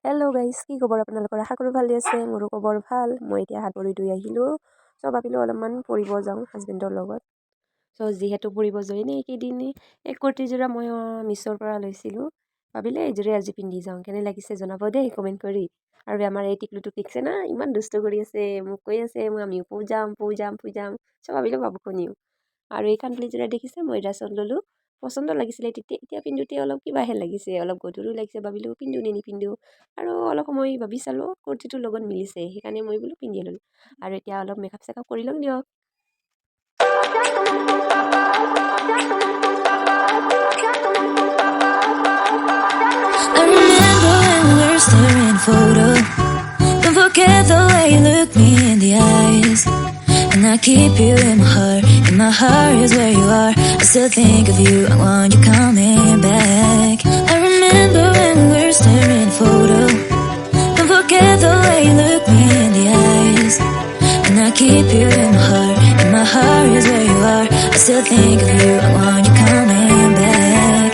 Hello' guys, কি খবৰ আপোনালোকৰ? আশা কৰোঁ ভালে আছে। মোৰো খবৰ ভাল। মই এতিয়া হাত ভৰি ধুই আহিলোঁ। চ' ভাবিলোঁ অলপমান ফুৰিব যাওঁ হাজবেণ্ডৰ লগত। চ' যিহেতু ফুৰিব যোৱাই নাই এইকেইদিন, এই কুৰ্তিযোৰা মই মিছ'ৰ পৰা লৈছিলোঁ। ভাবিলে এইযোৰে আজি পিন্ধি যাওঁ। কেনে লাগিছে জনাব দেই কমেণ্ট কৰি। আৰু আমাৰ এই টিকলুটো ঠিকছে না, ইমান দুষ্ট কৰি আছে, মোক কৈ আছে আমিও পু যাম। চ' ভাবিলোঁ বাবুকো নিওঁ। আৰু এই কাণফুলিযোৰা দেখিছে, মই ৰাছত ল'লোঁ। পচন্দ লাগিছিলে এতিয়া পিন্ধোতে অলপ কিবাহে লাগিছে, অলপ গধুৰো লাগিছে। ভাবিলোঁ পিন্ধো নে নিপিন্ধো। আৰু অলপ সময় ভাবি চালোঁ কুৰ্তিটোৰ লগত মিলিছে, সেইকাৰণে মই বোলো পিন্ধি ল'লোঁ। আৰু এতিয়া অলপ মেকআপ চেকআপ কৰি ল'ম দিয়ক। I remember when we were staring photo. Don't forget the way you look me in the eyes. And I keep you in my heart is where you are. I still think of you, I want you coming back. I remember when we were staring photo. Don't forget the way you look me in the eyes. And I keep you in my heart is where you are. I still think of you, I want you coming back.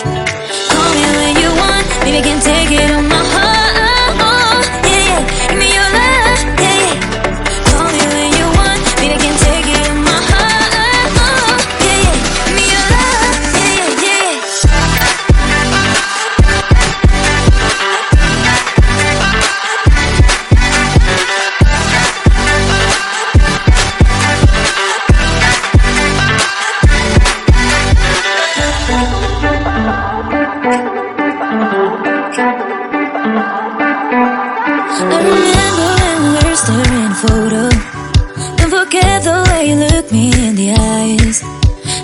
Call me when you want, maybe I can take it on my heart. Yeah, give me your love, yeah. Call me when you want, maybe I can take it on my heart. Yeah, give me your love, yeah. I remember when we were staring photo. Don't forget the way you look me in the eyes.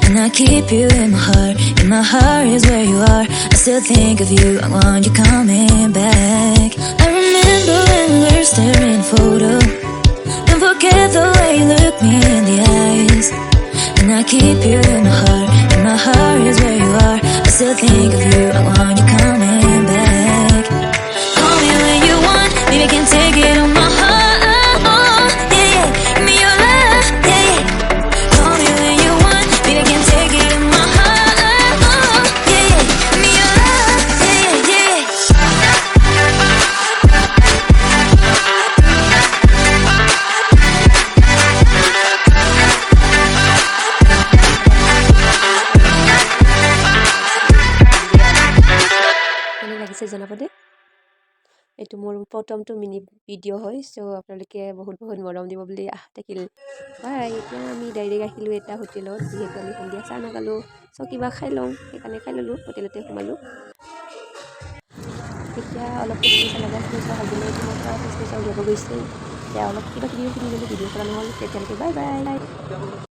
And I keep you in my heart is where you are. I still think of you, I want you coming back. I remember when we were staring photo. Don't forget the way you look me in the eyes. And I keep you in my heart is where you are. I still think of you, I want you coming back. Call me when you want, maybe I can take it on my heart. Yeah, give me your love, yeah. Call me when you want, maybe I can take it on my heart. Yeah, give me your love, yeah. কেনে লাগিছে জনাব দেই। এইটো মোৰ প্ৰথমটো mini ভিডিঅ' হয়। চ' আপোনালোকে বহুত মৰম দিব বুলি আশা থাকিল। বাই। এতিয়া আমি ডাইৰেক্ট আহিলোঁ এটা হোটেলত, যিহেতু আমি সন্ধিয়া চাহ নাখালোঁ। চ' কিবা খাই লওঁ, সেইকাৰণে খাই ল'লোঁ, হোটেলতে সোমালোঁ। এতিয়া অলপ ফেচমিচা লগা ফেচমিচা হাজবেণ্ডৰ ৰুমৰ পৰা ফেচমিচা উলিয়াব গৈছে। এতিয়া অলপ কিবা কিবিও কিনি ল'লোঁ, ভিডিঅ' কৰা নহ'ল। তেতিয়ালৈকে বাই বাই।